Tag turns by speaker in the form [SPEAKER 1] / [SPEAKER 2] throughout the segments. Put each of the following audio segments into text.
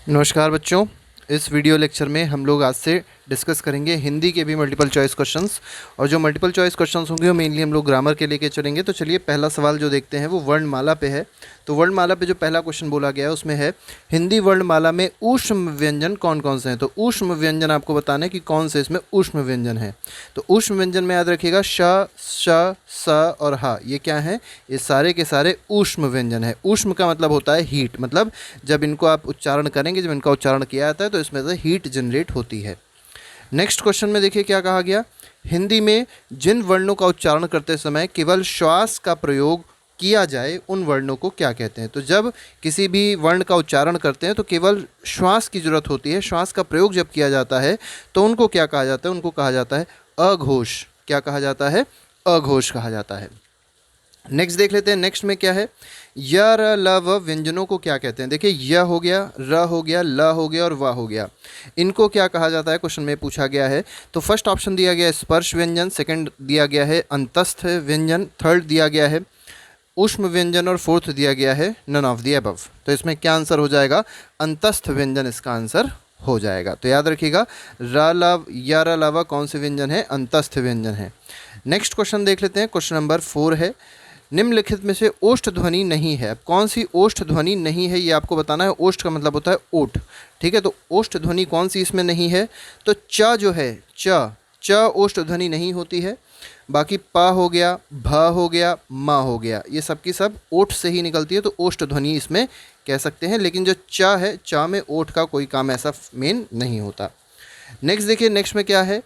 [SPEAKER 1] नमस्कार बच्चों, इस वीडियो लेक्चर में हम लोग आज से डिस्कस करेंगे हिंदी के भी मल्टीपल चॉइस क्वेश्चंस। और जो मल्टीपल चॉइस क्वेश्चंस होंगे वो मेनली हम लोग ग्रामर के लेके चलेंगे। तो चलिए पहला सवाल जो देखते हैं वो वर्णमाला पे है। तो वर्णमाला पे जो पहला क्वेश्चन बोला गया है उसमें है हिंदी वर्णमाला में ऊष्म व्यंजन कौन कौन से हैं। तो ऊष्म व्यंजन आपको बताना है कि कौन से इसमें ऊष्म व्यंजन है। तो ऊष्म व्यंजन में याद रखिएगा श, श, स और हा, ये क्या है, ये सारे के सारे ऊष्म व्यंजन है। ऊष्म का मतलब होता है हीट, मतलब जब इनको आप उच्चारण करेंगे, जब इनका उच्चारण किया जाता है तो इसमें से हीट जनरेट होती है। नेक्स्ट क्वेश्चन में देखिए क्या कहा गया, हिंदी में जिन वर्णों का उच्चारण करते समय केवल श्वास का प्रयोग किया जाए उन वर्णों को क्या कहते हैं। तो जब किसी भी वर्ण का उच्चारण करते हैं तो केवल श्वास की जरूरत होती है, श्वास का प्रयोग जब किया जाता है तो उनको क्या कहा जाता है, उनको कहा जाता है अघोष। क्या कहा जाता है, अघोष कहा जाता है। नेक्स्ट देख लेते हैं, नेक्स्ट में क्या है, य र ल व व्यंजनों को क्या कहते हैं। देखिए य हो गया, र हो गया, ल हो गया और व हो गया, इनको क्या कहा जाता है, क्वेश्चन में पूछा गया है। तो फर्स्ट ऑप्शन दिया गया है स्पर्श व्यंजन, सेकंड दिया गया है अंतस्थ व्यंजन, थर्ड दिया गया है ऊष्म व्यंजन और फोर्थ दिया गया है नन ऑफ द अबव। तो इसमें क्या आंसर हो जाएगा, अंतस्थ व्यंजन इसका आंसर हो जाएगा। तो याद रखिएगा र ल या र ल व कौन से व्यंजन है, अंतस्थ व्यंजन है। नेक्स्ट क्वेश्चन देख लेते हैं, क्वेश्चन नंबर 4 है, निम्नलिखित में से ओष्ठ ध्वनि नहीं है। अब कौन सी ओष्ठ ध्वनि नहीं है ये आपको बताना है। ओष्ठ का मतलब होता है ओठ, ठीक है। तो ओष्ठ ध्वनि कौन सी इसमें नहीं है, तो च जो है, च ओष्ठ ध्वनि नहीं होती है। बाकी प हो गया, भ हो गया, म हो गया, ये सब की सब ओठ से ही निकलती है, तो ओष्ठ ध्वनि इसमें कह सकते हैं। लेकिन जो च है, च में ओठ का कोई काम ऐसा मेन नहीं होता। नेक्स्ट देखिए, नेक्स्ट में क्या है,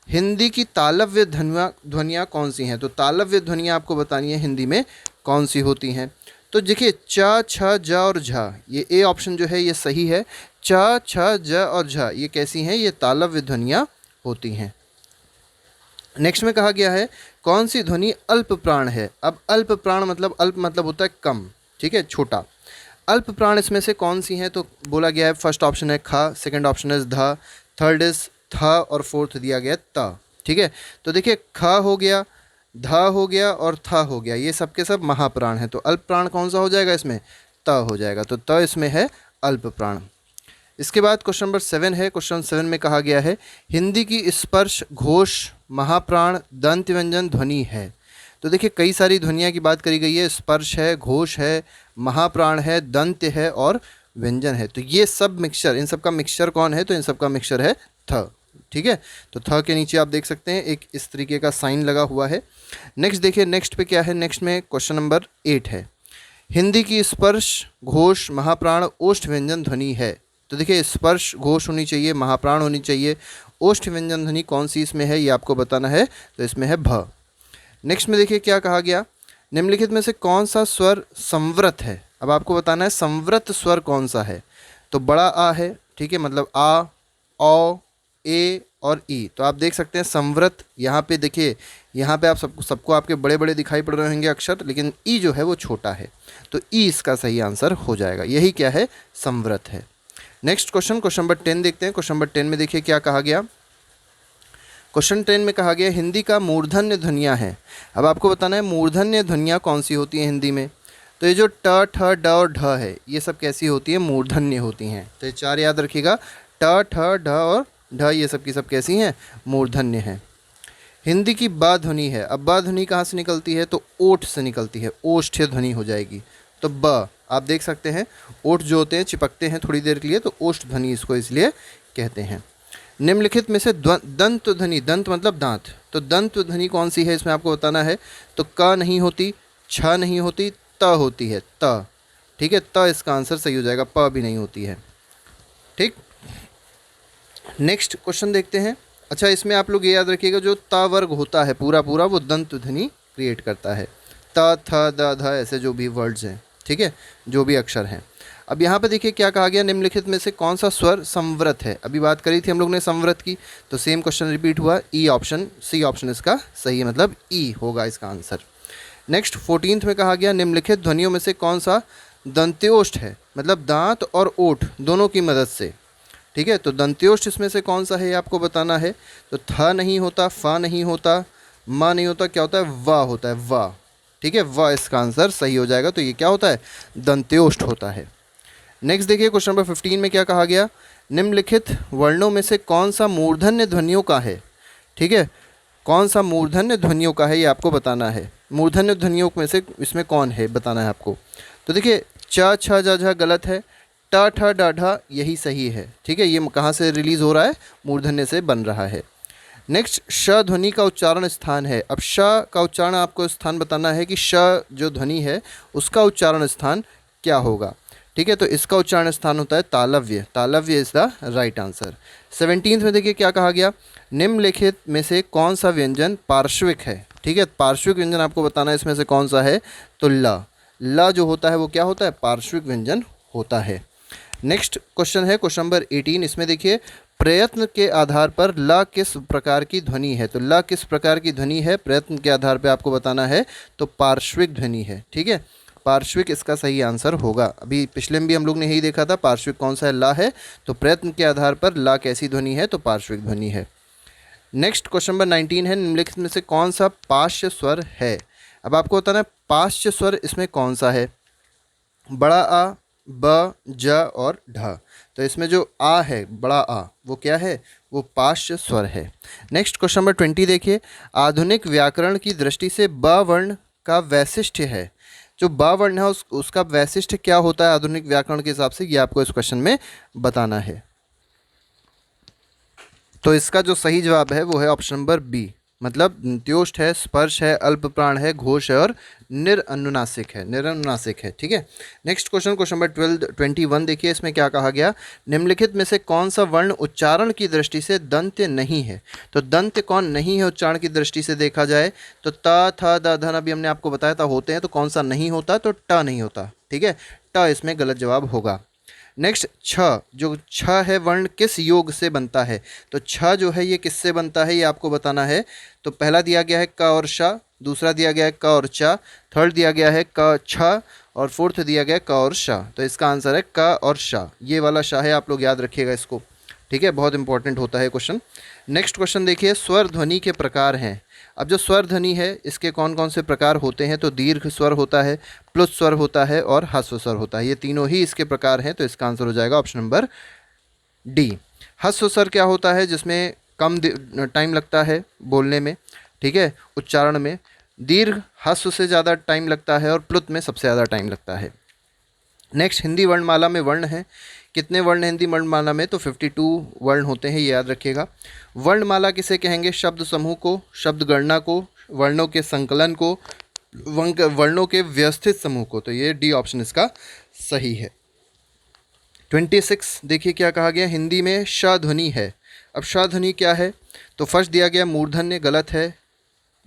[SPEAKER 1] हिंदी की तालव्य ध्वनियाँ कौन सी हैं। तो तालव्य ध्वनियाँ आपको बतानी है हिंदी में कौन सी होती हैं। तो देखिए च, छ, ज और झ, ये ए ऑप्शन जो है ये सही है। च, छ, ज और झ ये कैसी हैं, ये तालव्य ध्वनियाँ होती हैं। नेक्स्ट में कहा गया है कौन सी ध्वनि अल्प प्राण है। अब अल्प प्राण मतलब, अल्प मतलब होता है कम, ठीक है, छोटा। अल्प प्राण इसमें से कौन सी हैं, तो बोला गया है फर्स्ट ऑप्शन है ख, सेकंड ऑप्शन है ध, थर्ड इज थ और फोर्थ दिया गया त, ठीक है। तो देखिए ख हो गया, ध हो गया और थ हो गया, ये सब के सब महाप्राण है। तो अल्प प्राण कौन सा हो जाएगा, इसमें त हो जाएगा। तो त इसमें है अल्प प्राण। इसके बाद क्वेश्चन नंबर 7 है, क्वेश्चन 7 में कहा गया है हिंदी की स्पर्श घोष महाप्राण दंत व्यंजन ध्वनि है। तो देखिए कई सारी ध्वनियाँ की बात करी गई है, स्पर्श है, घोष है, महाप्राण है, दंत है और व्यंजन है। तो ये सब मिक्सचर, इन सब का मिक्सचर कौन है, तो इन सब का मिक्सचर है थ, ठीक है। तो थ के नीचे आप देख सकते हैं एक इस तरीके का साइन लगा हुआ है। नेक्स्ट देखिए, नेक्स्ट पे क्या है, नेक्स्ट में क्वेश्चन नंबर 8 है, हिंदी की स्पर्श घोष महाप्राण ओष्ठ व्यंजन ध्वनि है। तो देखिए स्पर्श घोष होनी चाहिए, महाप्राण होनी चाहिए, ओष्ठ व्यंजन ध्वनि कौन सी इसमें है ये आपको बताना है। तो इसमें है भ। नेक्स्ट में देखिए क्या कहा गया, निम्नलिखित में से कौन सा स्वर संवृत है। अब आपको बताना है संवृत स्वर कौन सा है। तो बड़ा आ है, ठीक है, मतलब आ, औ, ए और ई। तो आप देख सकते हैं संवृत, यहाँ पे देखिए, यहाँ पे आप सबको आपके बड़े बड़े दिखाई पड़ रहे होंगे अक्षर, लेकिन ई जो है वो छोटा है। तो ई इसका सही आंसर हो जाएगा, यही क्या है, संवृत है। नेक्स्ट क्वेश्चन, क्वेश्चन नंबर 10 देखते हैं। क्वेश्चन नंबर 10 में देखिए क्या कहा गया, क्वेश्चन 10 में कहा गया हिंदी का मूर्धन्य ध्वनियाँ हैं। अब आपको बताना है मूर्धन्य ध्वनियाँ कौन सी होती हैं हिंदी में। तो ये जो ट, ठ, ड और ढ है, ये सब कैसी होती है, मूर्धन्य होती हैं। तो ये चार याद रखिएगा, ट, ठ, ढ और ढ, ये सब की सब कैसी हैं, मूर्धन्य हैं। हिंदी की बा ध्वनि है। अब बा ध्वनि कहाँ से निकलती है, तो ओठ से निकलती है, ओष्ठ्य ध्वनि हो जाएगी। तो ब आप देख सकते हैं ओठ जो होते हैं चिपकते हैं थोड़ी देर के लिए, तो ओष्ठ ध्वनि इसको इसलिए कहते हैं। निम्नलिखित में से दंत ध्वनि, दंत मतलब दांत, तो दंत ध्वनि कौन सी है इसमें आपको बताना है। तो क नहीं होती, छ नहीं होती, त होती है, त, ठीक है, त इसका आंसर सही हो जाएगा, प भी नहीं होती है, ठीक। नेक्स्ट क्वेश्चन देखते हैं। अच्छा इसमें आप लोग ये याद रखिएगा जो त वर्ग होता है पूरा पूरा वो दंत ध्वनि क्रिएट करता है। त, थ, द, ध ऐसे जो भी वर्ड्स हैं, ठीक है, जो भी अक्षर हैं। अब यहाँ पे देखिए क्या कहा गया, निम्नलिखित में से कौन सा स्वर संवृत है। अभी बात करी थी हम लोग ने संवृत की, तो सेम क्वेश्चन रिपीट हुआ, ई ऑप्शन, सी ऑप्शन इसका सही है, मतलब ई होगा इसका आंसर। नेक्स्ट 14th में कहा गया निम्नलिखित ध्वनियों में से कौन सा दंत्योष्ठ है, मतलब दांत और ओठ दोनों की मदद से, ठीक है। तो दंत्योष्ठ इसमें से कौन सा है ये आपको बताना है। तो थ नहीं होता, फ नहीं होता, म नहीं होता, क्या होता है, व होता है, व, ठीक है, व इसका आंसर सही हो जाएगा। तो ये क्या होता है, दंत्योष्ठ होता है। नेक्स्ट देखिए क्वेश्चन नंबर 15 में क्या कहा गया, निम्नलिखित वर्णों में से कौन सा मूर्धन्य ध्वनियों का है। ठीक है, कौन सा मूर्धन्य ध्वनियों का है ये आपको बताना है। मूर्धन्य ध्वनियों में से इसमें कौन है बताना है आपको। तो देखिए च छ ज झ गलत है, ट ठ ड ढ यही सही है। ठीक है, ये कहाँ से रिलीज़ हो रहा है, मूर्धन्य से बन रहा है। नेक्स्ट श ध्वनि का उच्चारण स्थान है। अब श का उच्चारण आपको स्थान बताना है कि श जो ध्वनि है उसका उच्चारण स्थान क्या होगा। ठीक है, तो इसका उच्चारण स्थान होता है तालव्य। तालव्य is the right answer. 17th में देखिए क्या कहा गया, निम्नलिखित में से कौन सा व्यंजन पार्श्विक है। ठीक है, पार्श्विक व्यंजन आपको बताना है इसमें से कौन सा है। तो ल जो होता है वो क्या होता है, पार्श्विक व्यंजन होता है। नेक्स्ट क्वेश्चन है क्वेश्चन नंबर 18। इसमें देखिए प्रयत्न के आधार पर ल किस प्रकार की ध्वनि है। तो ल किस प्रकार की ध्वनि है, प्रयत्न के आधार पर आपको बताना है। तो पार्श्विक ध्वनि है। ठीक है, पार्श्विक इसका सही आंसर होगा। अभी पिछले में भी हम लोग ने यही देखा था, पार्श्विक कौन सा है, ला है। तो प्रयत्न के आधार पर ला कैसी ध्वनि है, तो पार्श्विक ध्वनि है। नेक्स्ट क्वेश्चन नंबर 19 है, निम्नलिखित में से कौन सा पार्श्व स्वर है। अब आपको बताना है पार्श्व स्वर इसमें कौन सा है, बड़ा आ, ब, ज और ढ। तो इसमें जो आ है, बड़ा आ, वो क्या है, वो पार्श्व स्वर है। नेक्स्ट क्वेश्चन नंबर 20 देखिए, आधुनिक व्याकरण की दृष्टि से ब वर्ण का वैशिष्ट्य है। जो ब वर्ण है उसका वैशिष्ट्य क्या होता है आधुनिक व्याकरण के हिसाब से, ये आपको इस क्वेश्चन में बताना है। तो इसका जो सही जवाब है वो है ऑप्शन नंबर बी, मतलब त्योष्ट है, स्पर्श है, अल्प प्राण है, घोष है और निरनुनासिक है। निरनुनासिक है। ठीक है, नेक्स्ट क्वेश्चन क्वेश्चन नंबर 21 देखिए, इसमें क्या कहा गया, निम्नलिखित में से कौन सा वर्ण उच्चारण की दृष्टि से दंत्य नहीं है। तो दंत्य कौन नहीं है उच्चारण की दृष्टि से देखा जाए तो त थ द धन अभी हमने आपको बताया था होते हैं, तो कौन सा नहीं होता, तो ट नहीं होता। ठीक है, ट इसमें गलत जवाब होगा। नेक्स्ट छ, जो छ है वर्ण किस योग से बनता है। तो छ जो है ये किससे बनता है ये आपको बताना है। तो पहला दिया गया है क और श, दूसरा दिया गया है क और च, थर्ड दिया गया है क छ और फोर्थ दिया गया है क और श। तो इसका आंसर है क और श। ये वाला श है, आप लोग याद रखिएगा इसको। ठीक है, बहुत इंपॉर्टेंट होता है क्वेश्चन। नेक्स्ट क्वेश्चन देखिए, स्वर ध्वनि के प्रकार हैं। अब जो स्वर ध्वनि है इसके कौन कौन से प्रकार होते हैं। तो दीर्घ स्वर होता है, प्लुत स्वर होता है और ह्रस्व स्वर होता है। ये तीनों ही इसके प्रकार हैं। तो इसका आंसर हो जाएगा ऑप्शन नंबर डी। ह्रस्व स्वर क्या होता है, जिसमें कम टाइम लगता है बोलने में, ठीक है, उच्चारण में। दीर्घ ह्रस्व से ज़्यादा टाइम लगता है और प्लुत में सबसे ज़्यादा टाइम लगता है। नेक्स्ट हिंदी वर्णमाला में वर्ण है। कितने वर्ण हैं हिंदी वर्णमाला में, तो 52 वर्ण होते हैं, ये याद रखिएगा। वर्णमाला किसे कहेंगे, शब्द समूह को, शब्द गणना को, वर्णों के संकलन को, वर्णों के व्यवस्थित समूह को। तो ये डी ऑप्शन इसका सही है। 26 देखिए क्या कहा गया, हिंदी में श ध्वनि है। अब श ध्वनि क्या है, तो फर्स्ट दिया गया मूर्धन्य गलत है,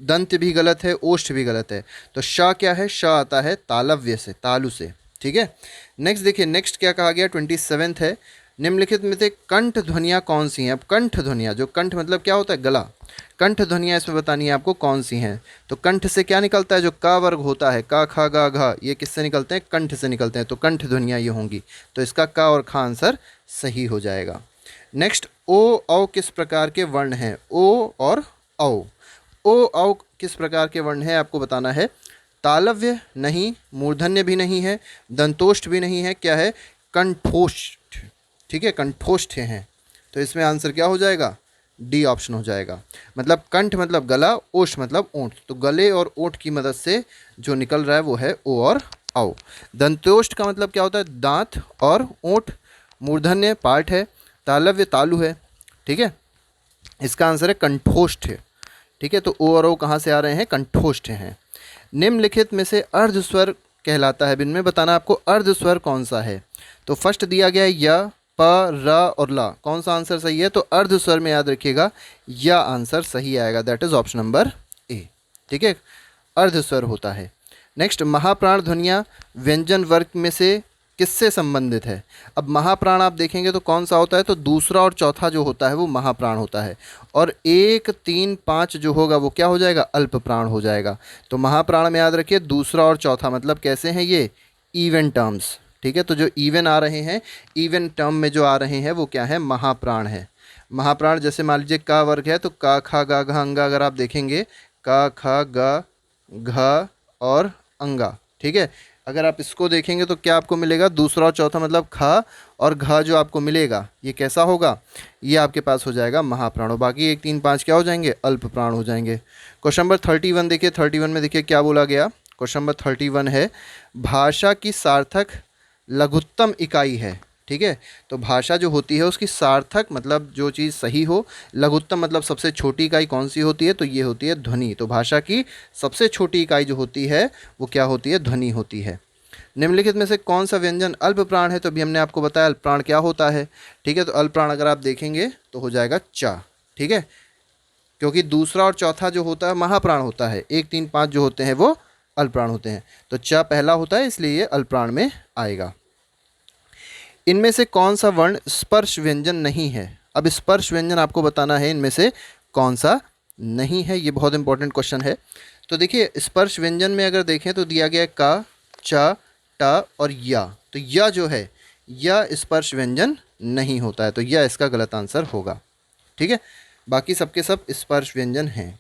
[SPEAKER 1] दंत भी गलत है, ओष्ठ भी गलत है। तो श क्या है, श आता है तालव्य से, तालु से। ठीक है, नेक्स्ट देखिए, नेक्स्ट क्या कहा गया, 27 है, निम्नलिखित में से कंठ ध्वनियाँ कौन सी हैं। अब कंठ ध्वनियाँ, जो कंठ मतलब क्या होता है, गला, कंठ ध्वनियाँ इसमें बतानी है आपको कौन सी हैं। तो कंठ से क्या निकलता है, जो का वर्ग होता है, का खा गा घा, ये किससे निकलते हैं, कंठ से निकलते हैं। तो कंठ ध्वनियाँ ये होंगी। तो इसका का और खा आंसर सही हो जाएगा। नेक्स्ट ओ औ किस प्रकार के वर्ण हैं, ओ और औ। ओ औ किस प्रकार के वर्ण हैं आपको बताना है। तालव्य नहीं, मूर्धन्य भी नहीं है, दंतोष्ठ भी नहीं है, क्या है, कंठोष्ठ। ठीक है, कंठोष्ठ हैं। तो इसमें आंसर क्या हो जाएगा, डी ऑप्शन हो जाएगा। मतलब कंठ मतलब गला, ओष्ठ मतलब ओंठ। तो गले और ओंठ की मदद से जो निकल रहा है वो है ओ और औ। दंतोष्ठ का मतलब क्या होता है, दांत और ओंठ। मूर्धन्य पार्ट है, तालव्य तालु है। ठीक है, इसका आंसर है कंठोष्ठ। ठीक है, तो ओ और ओ कहाँ से आ रहे हैं, कंठोष्ठ हैं। निम्नलिखित में से अर्ध स्वर कहलाता है, इनमें बताना आपको अर्ध स्वर कौन सा है। तो फर्स्ट दिया गया है य, प, र और ला, कौन सा आंसर सही है। तो अर्ध स्वर में याद रखिएगा या आंसर सही आएगा, that is option number A. ठीक है, अर्ध स्वर होता है। नेक्स्ट महाप्राण ध्वनियाँ व्यंजन वर्ग में से किससे संबंधित है। अब महाप्राण आप देखेंगे तो कौन सा होता है, तो दूसरा और चौथा जो होता है वो महाप्राण होता है, और 1, 3, 5 जो होगा वो क्या हो जाएगा, अल्प प्राण हो जाएगा। तो महाप्राण में याद रखिए दूसरा और चौथा मतलब कैसे हैं, ये इवन टर्म्स। ठीक है, तो जो इवन आ रहे हैं, इवन टर्म में जो आ रहे हैं वो क्या है, महाप्राण है। महाप्राण जैसे मान लीजिए का वर्ग है तो का खा गा घा अंगा, अगर आप देखेंगे का खा गा घ और अंगा। ठीक है, अगर आप इसको देखेंगे तो क्या आपको मिलेगा, दूसरा और चौथा मतलब खा और घा जो आपको मिलेगा ये कैसा होगा, ये आपके पास हो जाएगा महाप्राण, और बाकी 1 3 5 क्या हो जाएंगे, अल्प प्राण हो जाएंगे। क्वेश्चन नंबर 31 देखिए, 31 में देखिए क्या बोला गया। क्वेश्चन नंबर 31 है भाषा की सार्थक लघुत्तम इकाई है। ठीक है, तो भाषा जो होती है उसकी सार्थक मतलब जो चीज़ सही हो, लघुत्तम मतलब सबसे छोटी इकाई कौन सी होती है, तो ये होती है ध्वनि। तो भाषा की सबसे छोटी इकाई जो होती है वो क्या होती है, ध्वनि होती है। निम्नलिखित में से कौन सा व्यंजन अल्प प्राण है, तो अभी हमने आपको बताया अल्प प्राण क्या होता है। ठीक है, तो अल्प प्राण अगर आप देखेंगे तो हो जाएगा चा। ठीक है, क्योंकि दूसरा और चौथा जो होता है महाप्राण होता है, 1 3 5 जो होते हैं वो अल्प प्राण होते हैं, तो चा पहला होता है इसलिए ये अल्प प्राण में आएगा। इनमें से कौन सा वर्ण स्पर्श व्यंजन नहीं है। अब स्पर्श व्यंजन आपको बताना है इनमें से कौन सा नहीं है, ये बहुत इंपॉर्टेंट क्वेश्चन है। तो देखिए स्पर्श व्यंजन में अगर देखें तो दिया गया है का, चा, टा और या। तो या जो है या स्पर्श व्यंजन नहीं होता है, तो यह इसका गलत आंसर होगा। ठीक है, बाकी सबके सब स्पर्श व्यंजन हैं।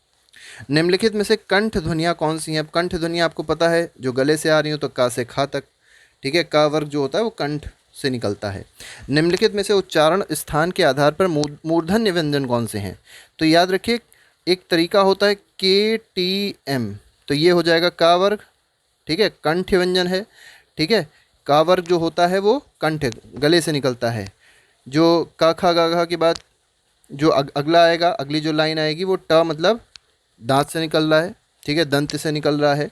[SPEAKER 1] निम्नलिखित में से कंठ ध्वनियाँ कौन सी हैं। अब कंठ ध्वनियाँ आपको पता है जो गले से आ रही हो, तो का से खा तक। ठीक है, का वर्ग जो होता है वो कंठ से निकलता है। निम्नलिखित में से उच्चारण स्थान के आधार पर मूर्धन्य व्यंजन कौन से हैं। तो याद रखिए एक तरीका होता है KTM, तो ये हो जाएगा का वर्ग। ठीक है, कंठ व्यंजन है। ठीक है, का वर्ग जो होता है वो कंठ गले से निकलता है। जो का खा गा घा के बाद जो अगला आएगा, अगली जो लाइन आएगी वो ट मतलब दांत से निकल रहा है। ठीक है, दंत से निकल रहा है।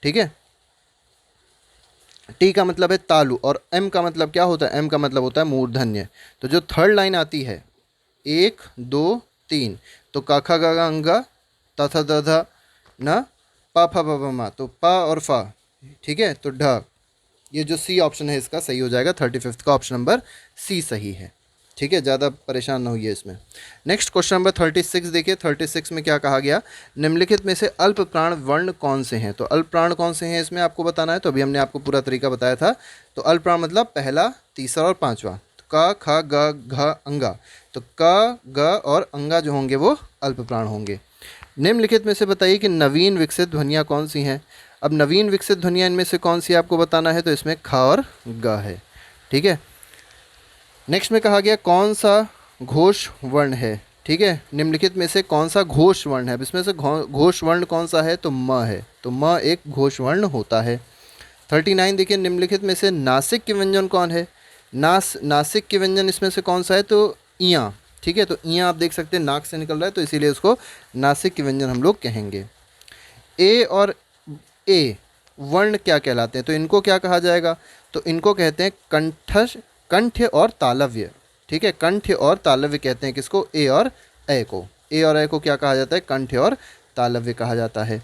[SPEAKER 1] ठीक है, टी का मतलब है तालु, और एम का मतलब क्या होता है, एम का मतलब होता है मूर्धन्य। तो जो थर्ड लाइन आती है 1 2 3, तो काखा गागा अंगा तथा दधा न पा फा पा मा, तो पा और फा। ठीक है, तो ढ, ये जो सी ऑप्शन है इसका सही हो जाएगा। 35 का ऑप्शन नंबर सी सही है। ठीक है, ज़्यादा परेशान ना होइए इसमें। नेक्स्ट क्वेश्चन नंबर 36 देखिए, 36 में क्या कहा गया, निम्नलिखित में से अल्प प्राण वर्ण कौन से हैं। तो अल्प प्राण कौन से हैं इसमें आपको बताना है। तो अभी हमने आपको पूरा तरीका बताया था। तो अल्प प्राण मतलब पहला, तीसरा और पांचवा। तो का खा ग घ अंगा, तो का ग और अंगा जो होंगे वो अल्प प्राण होंगे। निम्नलिखित में से बताइए कि नवीन विकसित ध्वनियाँ कौन सी हैं। अब नवीन विकसित ध्वनियाँ इनमें से कौन सी आपको बताना है, तो इसमें खा और ग है। ठीक है, नेक्स्ट में कहा गया कौन सा घोष वर्ण है। ठीक है, निम्नलिखित में से कौन सा घोष वर्ण है। अब इसमें से घोष वर्ण कौन सा है, तो म है। तो म एक घोष वर्ण होता है। 39 देखिए, निम्नलिखित में से नासिक के व्यंजन कौन है। नासिक के व्यंजन इसमें से कौन सा है, तो इयाँ। ठीक है, तो इयाँ आप देख सकते हैं नाक से निकल रहा है, तो इसीलिए उसको नासिक के व्यंजन हम लोग कहेंगे। ए और ए वर्ण क्या कहलाते हैं, तो इनको क्या कहा जाएगा, तो इनको कहते हैं कंठ और तालव्य। ठीक है, कंठ और तालव्य कहते हैं किसको, ए और ए को। ए और ए को क्या कहा जाता है, कंठ और तालव्य कहा जाता है।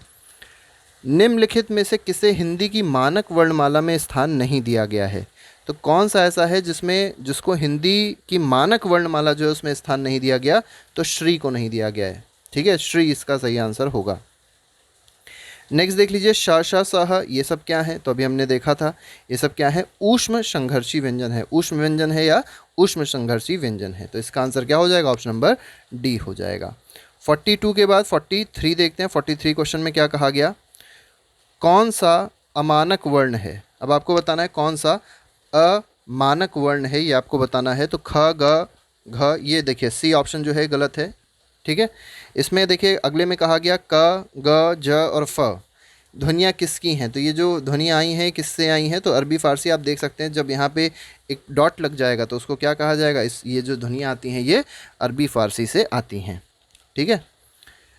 [SPEAKER 1] निम्नलिखित में से किसे हिंदी की मानक वर्णमाला में स्थान नहीं दिया गया है। तो कौन सा ऐसा है जिसको हिंदी की मानक वर्णमाला जो है उसमें स्थान नहीं दिया गया, तो श्री को नहीं दिया गया है। ठीक है, श्री इसका सही आंसर होगा। नेक्स्ट देख लीजिए, श श सह ये सब क्या है, तो अभी हमने देखा था ये सब क्या है, ऊष्म संघर्षी व्यंजन है। ऊष्म व्यंजन है या ऊष्म संघर्षी व्यंजन है, तो इसका आंसर क्या हो जाएगा, ऑप्शन नंबर डी हो जाएगा। 42 के बाद 43 देखते हैं। 43 क्वेश्चन में क्या कहा गया, कौन सा अमानक वर्ण है। अब आपको बताना है कौन सा अमानक वर्ण है, ये आपको बताना है। तो ख ग घ, ये देखिए सी ऑप्शन जो है गलत है। ठीक है, इसमें देखिए अगले में कहा गया क ग ज और फ ध्वनियाँ किसकी हैं। तो ये जो ध्वनियाँ आई हैं किससे आई हैं, तो अरबी फ़ारसी आप देख सकते हैं। जब यहाँ पे एक डॉट लग जाएगा तो उसको क्या कहा जाएगा, ये जो ध्वनियाँ आती हैं ये अरबी फ़ारसी से आती हैं। ठीक है,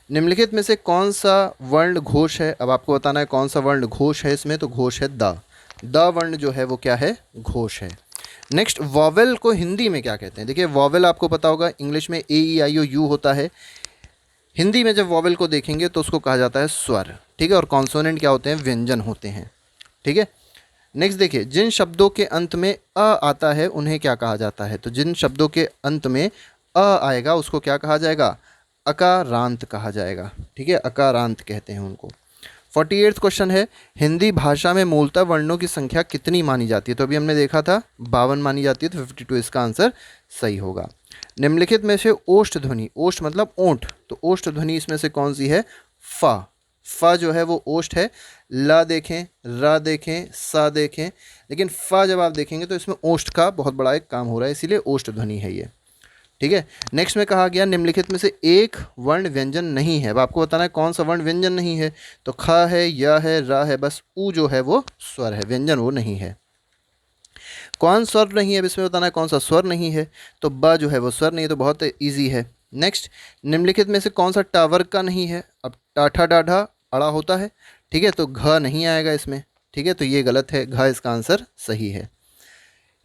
[SPEAKER 1] निम्नलिखित में से कौन सा वर्ण घोष है। अब आपको बताना है कौन सा वर्ण घोष है इसमें, तो घोष है द वर्ण जो है वो क्या है, घोष है। नेक्स्ट, वॉवेल को हिंदी में क्या कहते हैं। देखिए वॉवेल आपको पता होगा इंग्लिश में AEIOU होता है। हिंदी में जब वॉवेल को देखेंगे तो उसको कहा जाता है स्वर। ठीक है, और कॉन्सोनेंट क्या होते हैं, व्यंजन होते हैं। ठीक है, नेक्स्ट देखिए, जिन शब्दों के अंत में अ आता है उन्हें क्या कहा जाता है। तो जिन शब्दों के अंत में अ आएगा उसको क्या कहा जाएगा, अकारांत कहा जाएगा। ठीक है, अकारांत कहते हैं उनको। 48 क्वेश्चन है, हिंदी भाषा में मूलतः वर्णों की संख्या कितनी मानी जाती है। तो अभी हमने देखा था 52 मानी जाती है, तो 52 इसका आंसर सही होगा। निम्नलिखित में से ओष्ठ ध्वनि, ओष्ठ मतलब ओंठ, तो ओष्ठ ध्वनि इसमें से कौन सी है, फा। फ जो है वो ओष्ठ है। ला देखें, रा देखें, सा देखें, लेकिन फ जब आप देखेंगे तो इसमें ओष्ठ का बहुत बड़ा एक काम हो रहा है, इसीलिए ओष्ठ ध्वनि है ये। ठीक है। नेक्स्ट में कहा गया निम्नलिखित में से एक वर्ण व्यंजन नहीं है। अब आपको बताना है कौन सा वर्ण व्यंजन नहीं है। तो ख है, या है, रा है, बस ऊ जो है वो स्वर है, व्यंजन वो नहीं है। कौन स्वर नहीं है, अब इसमें बताना है कौन सा स्वर नहीं है। तो ब जो है वो स्वर नहीं है, तो बहुत ईजी है। नेक्स्ट, निम्नलिखित में से कौन सा टा वर्ग का नहीं है। अब टाठा डाढ़ा अड़ा होता है, ठीक है, तो घ नहीं आएगा इसमें। ठीक है, तो ये गलत है, घ इसका आंसर सही है।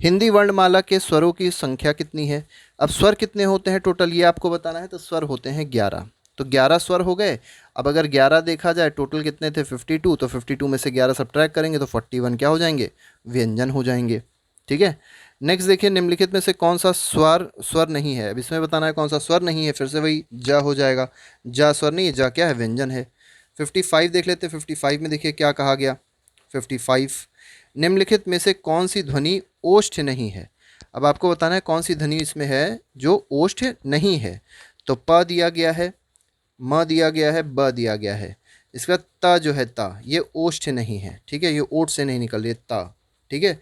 [SPEAKER 1] हिंदी वर्णमाला के स्वरों की संख्या कितनी है। अब स्वर कितने होते हैं टोटल, ये आपको बताना है। तो स्वर होते हैं 11, तो 11 स्वर हो गए। अब अगर 11 देखा जाए, टोटल कितने थे 52, तो 52 में से 11 सब्ट्रैक्ट करेंगे तो 41 क्या हो जाएंगे, व्यंजन हो जाएंगे। ठीक है। नेक्स्ट देखिए, निम्नलिखित में से कौन सा स्वर नहीं है। अब इसमें बताना है कौन सा स्वर नहीं है, फिर से वही जा हो जाएगा। जा स्वर नहीं है, जा क्या है, व्यंजन है। 55 देख लेते हैं, 55 में देखिए क्या कहा गया। 55, निम्नलिखित में से कौन सी ध्वनि ओष्ठ नहीं है। अब आपको बताना है कौन सी ध्वनि इसमें है जो ओष्ठ नहीं है। तो प दिया गया है, म दिया गया है, ब दिया गया है। इसका ता जो है ता, ये ओष्ठ नहीं है। ठीक है, ये ओठ से नहीं निकल रही है, ता। ठीक है।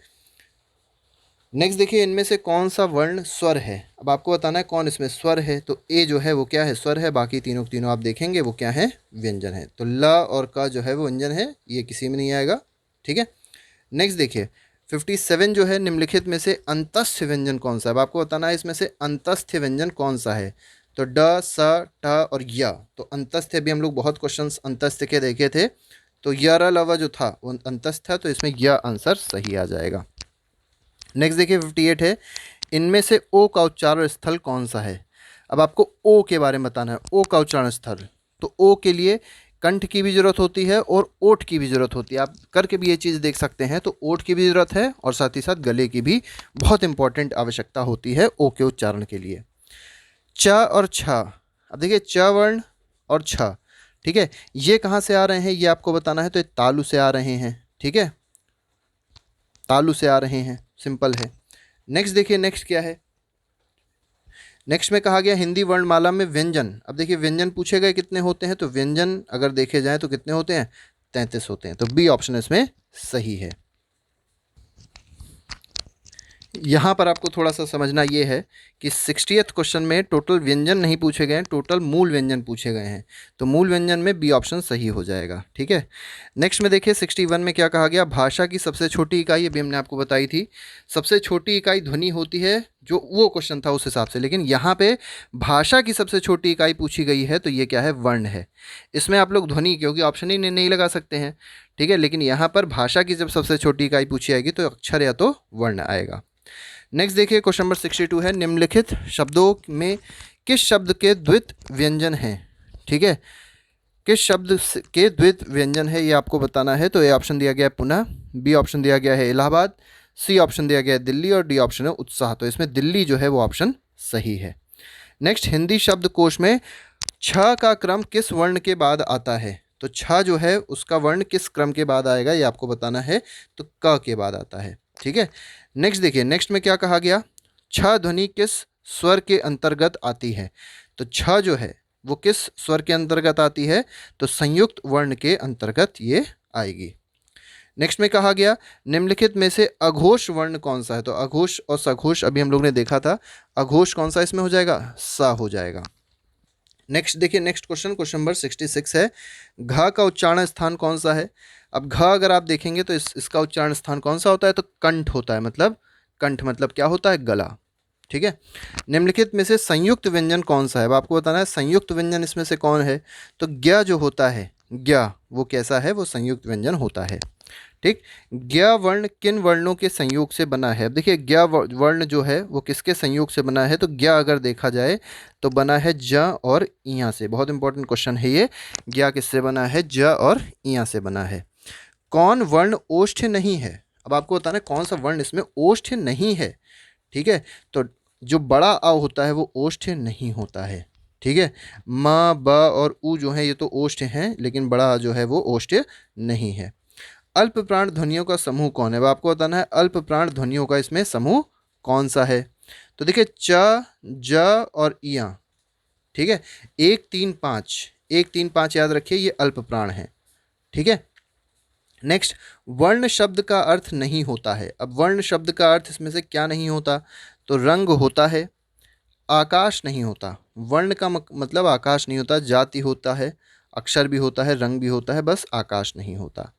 [SPEAKER 1] नेक्स्ट देखिए, इनमें से कौन सा वर्ण स्वर है। अब आपको बताना है कौन इसमें स्वर है। तो ए जो है वो क्या है, स्वर है। बाकी तीनों तीनों आप देखेंगे वो क्या है, व्यंजन है। तो ल और क जो है वो व्यंजन है, ये किसी में नहीं आएगा। ठीक है। नेक्स्ट देखिए, 57 जो है, निम्नलिखित में से अंतस्थ व्यंजन कौन सा है। अब आपको बताना है इसमें से अंतस्थ व्यंजन कौन सा है। तो ड, स, ट और य। तो अंतस्थ भी हम लोग बहुत क्वेश्चंस अंतस्थ के देखे थे। तो य र लवा जो था वो अंतस्थ था, तो इसमें य आंसर सही आ जाएगा। नेक्स्ट देखिए 58 है, इनमें से ओ का उच्चारण स्थल कौन सा है। अब आपको ओ के बारे में बताना है, ओ का उच्चारण स्थल। तो ओ के लिए कंठ की भी जरूरत होती है और ओठ की भी जरूरत होती है। आप करके भी ये चीज़ देख सकते हैं। तो ओठ की भी जरूरत है और साथ ही साथ गले की भी बहुत इंपॉर्टेंट आवश्यकता होती है ओ के उच्चारण के लिए। च और छ, अब देखिए च वर्ण और छ, ठीक है, ये कहाँ से आ रहे हैं ये आपको बताना है। तो ये तालु से आ रहे हैं। ठीक है, तालु से आ रहे हैं, सिंपल है। नेक्स्ट देखिए, नेक्स्ट क्या है। नेक्स्ट में कहा गया हिंदी वर्णमाला में व्यंजन। अब देखिए व्यंजन पूछे गए कितने होते हैं। तो व्यंजन अगर देखे जाएं तो कितने होते हैं, 33 होते हैं। तो बी ऑप्शन इसमें सही है। यहाँ पर आपको थोड़ा सा समझना ये है कि 60th क्वेश्चन में टोटल व्यंजन नहीं पूछे गए हैं, टोटल मूल व्यंजन पूछे गए हैं। तो मूल व्यंजन में बी ऑप्शन सही हो जाएगा। ठीक है। नेक्स्ट में देखिए 61 में क्या कहा गया, भाषा की सबसे छोटी इकाई, ये भी हमने आपको बताई थी। सबसे छोटी इकाई ध्वनि होती है, जो वो क्वेश्चन था उस हिसाब से। लेकिन यहाँ पे भाषा की सबसे छोटी इकाई पूछी गई है, तो ये क्या है, वर्ण है। इसमें आप लोग ध्वनि क्योंकि ऑप्शन ही नहीं लगा सकते हैं। ठीक है, लेकिन यहाँ पर भाषा की जब सबसे छोटी इकाई पूछी आएगी तो अक्षर या तो वर्ण आएगा। नेक्स्ट देखिए क्वेश्चन नंबर 62 है, निम्नलिखित शब्दों में किस शब्द के द्वित व्यंजन हैं। ठीक है, किस शब्द के द्वित व्यंजन है ये आपको बताना है। तो ए ऑप्शन दिया गया है पुनः, बी ऑप्शन दिया गया है इलाहाबाद, सी ऑप्शन दिया गया है दिल्ली और डी ऑप्शन है उत्साह। तो इसमें दिल्ली जो है वो ऑप्शन सही है। नेक्स्ट, हिंदी शब्दकोश में छ का क्रम किस वर्ण के बाद आता है। तो छ जो है उसका वर्ण किस क्रम के बाद आएगा ये आपको बताना है। तो क के बाद आता है। ठीक है। नेक्स्ट देखिए, नेक्स्ट में क्या कहा गया, छ ध्वनि किस स्वर के अंतर्गत आती है। तो छ जो है वो किस स्वर के अंतर्गत आती है। तो संयुक्त वर्ण के अंतर्गत ये आएगी। नेक्स्ट में कहा गया निम्नलिखित में से अघोष वर्ण कौन सा है। तो अघोष और सघोष अभी हम लोग ने देखा था, अघोष कौन सा इसमें हो जाएगा, सा हो जाएगा। नेक्स्ट देखिए, नेक्स्ट क्वेश्चन, क्वेश्चन नंबर 66 है, घ का उच्चारण स्थान कौन सा है। अब घ अगर आप देखेंगे तो इसका उच्चारण स्थान कौन सा होता है। तो कंठ होता है, मतलब कंठ मतलब क्या होता है, गला। ठीक है। निम्नलिखित में से संयुक्त व्यंजन कौन सा है। अब आपको बताना है संयुक्त व्यंजन इसमें से कौन है। तो ज्ञ जो होता है, ज्ञ वो कैसा है, वो संयुक्त व्यंजन होता है। ठीक, ज्ञ वर्ण किन वर्णों के संयोग से बना है। अब देखिए ज्ञ वर्ण जो है वो किसके संयोग से बना है। तो ज्ञ अगर देखा जाए तो बना है ज और इया से। बहुत इंपॉर्टेंट क्वेश्चन है ये, ज्ञ किससे बना है, ज और इया से बना है। कौन वर्ण ओष्ठ नहीं है। अब आपको बताना है कौन सा वर्ण इसमें ओष्ठ नहीं है। ठीक है, तो जो बड़ा अ होता है वो ओष्ठ नहीं होता है। ठीक है, म, ब और उ जो है ये तो ओष्ठ हैं, लेकिन बड़ा जो है वो ओष्ठ नहीं है। अल्प प्राण ध्वनियों का समूह कौन है। अब आपको बताना है अल्प प्राण ध्वनियों का इसमें समूह कौन सा है। तो देखिए च, ज और इया। ठीक है, 1 3 5, 1, 3, 5 याद रखिए, ये अल्प प्राण है। ठीक है। नेक्स्ट, वर्ण शब्द का अर्थ नहीं होता है। अब वर्ण शब्द का अर्थ इसमें से क्या नहीं होता? तो रंग होता है, आकाश नहीं होता। वर्ण का मतलब आकाश नहीं होता, जाति होता है, अक्षर भी होता है, रंग भी होता है, बस आकाश नहीं होता।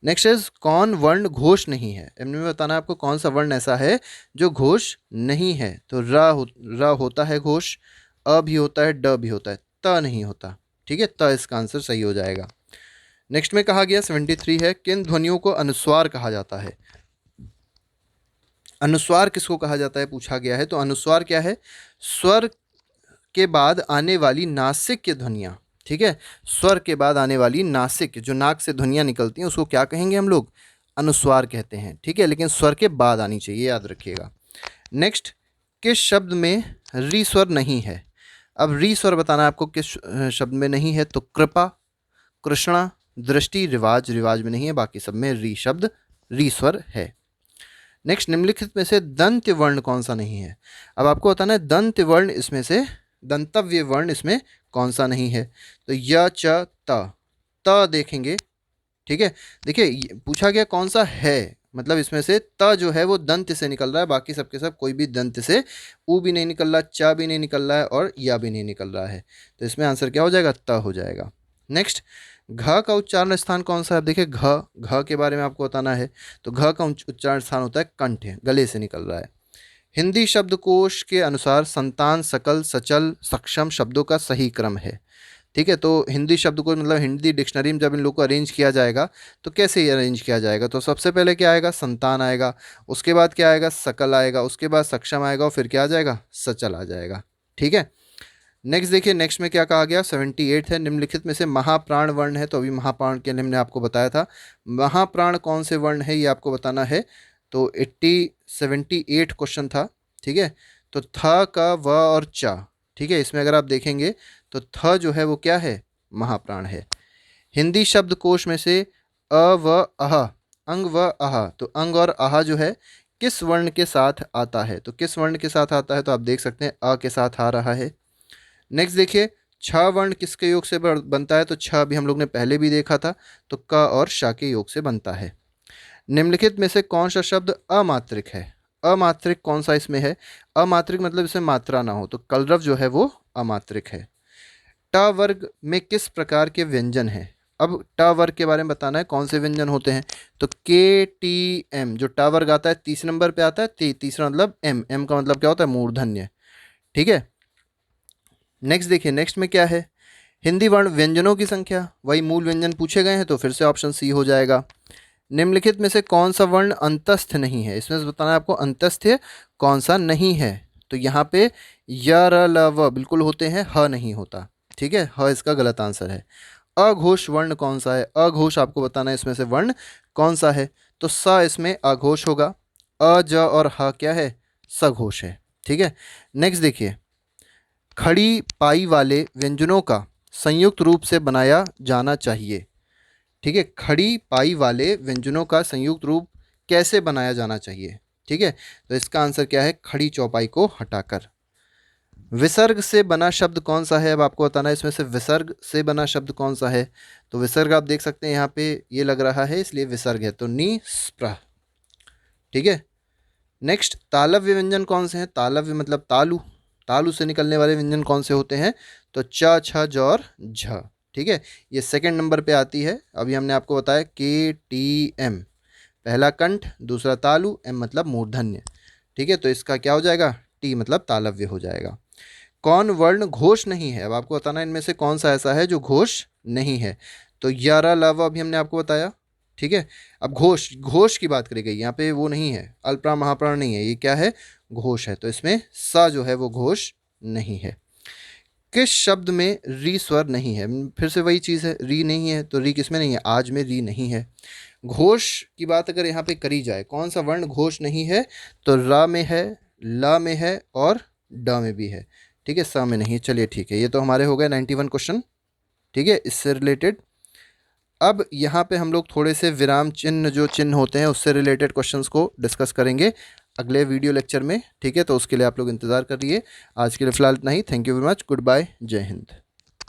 [SPEAKER 1] नेक्स्ट इज, कौन वर्ण घोष नहीं है? इनमें बताना है आपको कौन सा वर्ण ऐसा है जो घोष नहीं है। तो र होता है घोष, अ भी होता है, ड भी होता है, त नहीं होता। ठीक है, त इसका आंसर सही हो जाएगा। नेक्स्ट में कहा गया 73 है, किन ध्वनियों को अनुस्वार कहा जाता है? अनुस्वार किसको कहा जाता है पूछा गया है। तो अनुस्वार क्या है? स्वर के बाद आने वाली नासिक ध्वनियाँ। ठीक है, स्वर के बाद आने वाली नासिक, जो नाक से ध्वनियाँ निकलती हैं, उसको क्या कहेंगे हम लोग? अनुस्वार कहते हैं। ठीक है, लेकिन स्वर के बाद आनी चाहिए, याद रखिएगा। नेक्स्ट, किस शब्द में री स्वर नहीं है? अब री स्वर बताना है आपको किस शब्द में नहीं है। तो कृपा, कृष्णा, दृष्टि, रिवाज, रिवाज में नहीं है, बाकी सब में री शब्द, री स्वर है। नेक्स्ट, निम्नलिखित में से दंत्य वर्ण कौन सा नहीं है? अब आपको बताना है दंत्य वर्ण इसमें से, दंतव्य वर्ण इसमें कौन सा नहीं है। तो य, च, त देखेंगे। ठीक है, देखिए पूछा गया कौन सा है, मतलब इसमें से त जो है वो दंत से निकल रहा है, बाकी सबके सब कोई भी दंत से ऊ भी नहीं निकल रहा, चा भी नहीं निकल रहा है और या भी नहीं निकल रहा है। तो इसमें आंसर क्या हो जाएगा? त हो जाएगा। नेक्स्ट, घ का उच्चारण स्थान कौन सा है? अब देखिए घ के बारे में आपको बताना है। तो घ का उच्चारण स्थान होता है कंठ, गले से निकल रहा है। हिंदी शब्दकोश के अनुसार संतान, सकल, सचल, सक्षम शब्दों का सही क्रम है। ठीक है, तो हिंदी शब्दकोश मतलब हिंदी डिक्शनरी में जब इन लोग को अरेंज किया जाएगा तो कैसे ये अरेंज किया जाएगा? तो सबसे पहले क्या आएगा? संतान आएगा, उसके बाद क्या आएगा? सकल आएगा, उसके बाद सक्षम आएगा और फिर क्या आ जाएगा? सचल आ जाएगा। ठीक है। नेक्स्ट देखिए, नेक्स्ट में क्या कहा गया? 78 है, निम्नलिखित में से महाप्राण वर्ण है। तो अभी महाप्राण के लिए हमने आपको बताया था, महाप्राण कौन से वर्ण है ये आपको बताना है। तो 78 क्वेश्चन था। ठीक है, तो थ, क, व और च। ठीक है, इसमें अगर आप देखेंगे तो थ जो है वो क्या है? महाप्राण है। हिंदी शब्दकोश में से अ, व, अह, अंग व अह, तो अंग और अह जो है किस वर्ण के साथ आता है? तो किस वर्ण के साथ आता है? तो आप देख सकते हैं अ के साथ आ रहा है। नेक्स्ट देखिए, छ वर्ण किसके योग से बनता है? तो छ भी हम लोग ने पहले भी देखा था, तो क और श के योग से बनता है। निम्नलिखित में से कौन सा शब्द अमात्रिक है? अमात्रिक कौन सा इसमें है? अमात्रिक मतलब इसमें मात्रा ना हो, तो कलरव जो है वो अमात्रिक है। ट वर्ग में किस प्रकार के व्यंजन हैं? अब ट वर्ग के बारे में बताना है, कौन से व्यंजन होते हैं? तो के, टी, एम, जो ट वर्ग आता है 30 नंबर पे आता है, तीसरा मतलब एम, एम का मतलब क्या होता है? मूर्धन्य। ठीक है। नेक्स्ट देखिए, नेक्स्ट में क्या है? हिंदी वर्ण व्यंजनों की संख्या, वही मूल व्यंजन पूछे गए हैं, तो फिर से ऑप्शन सी हो जाएगा। निम्नलिखित में से कौन सा वर्ण अंतस्थ नहीं है? इसमें से बताना है आपको अंतस्थ कौन सा नहीं है। तो यहाँ पे य, र, ल, व बिल्कुल होते हैं, ह नहीं होता। ठीक है, ह इसका गलत आंसर है। अघोष वर्ण कौन सा है? अघोष आपको बताना है इसमें से वर्ण कौन सा है। तो स इसमें अघोष होगा, अ, ज और ह क्या है? सघोष है। ठीक है। नेक्स्ट देखिए, खड़ी पाई वाले व्यंजनों का संयुक्त रूप से बनाया जाना चाहिए। ठीक है, खड़ी पाई वाले व्यंजनों का संयुक्त रूप कैसे बनाया जाना चाहिए? ठीक है, तो इसका आंसर क्या है? खड़ी चौपाई को हटाकर। विसर्ग से बना शब्द कौन सा है? अब आपको बताना है इसमें से विसर्ग से बना शब्द कौन सा है। तो विसर्ग आप देख सकते हैं यहाँ पे ये लग रहा है, इसलिए विसर्ग है, तो नि, स्प्रह। ठीक है। नेक्स्ट, तालव्य व्यंजन कौन से हैं? तालव्य मतलब तालु, तालु से निकलने वाले व्यंजन कौन से होते हैं? तो च, छ, ज और झ। ठीक है, ये सेकंड नंबर पे आती है। अभी हमने आपको बताया के, टी, एम, पहला कंठ, दूसरा तालु, एम मतलब मूर्धन्य। ठीक है, तो इसका क्या हो जाएगा? टी मतलब तालव्य हो जाएगा। कौन वर्ण घोष नहीं है? अब आपको बताना है इनमें से कौन सा ऐसा है जो घोष नहीं है। तो यारा लावा अभी हमने आपको बताया। ठीक है, अब घोष, घोष की बात करी गई, यहाँ पे वो नहीं है, अल्प्राण महाप्राण नहीं है, ये क्या है? घोष है। तो इसमें सा जो है वो घोष नहीं है। किस शब्द में री स्वर नहीं है? फिर से वही चीज़ है, री नहीं है, तो री किस में नहीं है? आज में री नहीं है। घोष की बात अगर यहाँ पे करी जाए, कौन सा वर्ण घोष नहीं है? तो रा में है, ला में है और ड में भी है। ठीक है, सा में नहीं है। चलिए ठीक है, ये तो हमारे हो गए 91 क्वेश्चन। ठीक है, इससे रिलेटेड। अब यहाँ पे हम लोग थोड़े से विराम चिन्ह, जो चिन्ह होते हैं उससे रिलेटेड क्वेश्चंस को डिस्कस करेंगे अगले वीडियो लेक्चर में। ठीक है, तो उसके लिए आप लोग इंतज़ार करिए। आज के लिए फ़िलहाल इतना ही। Thank you very much, good bye, जय हिंद।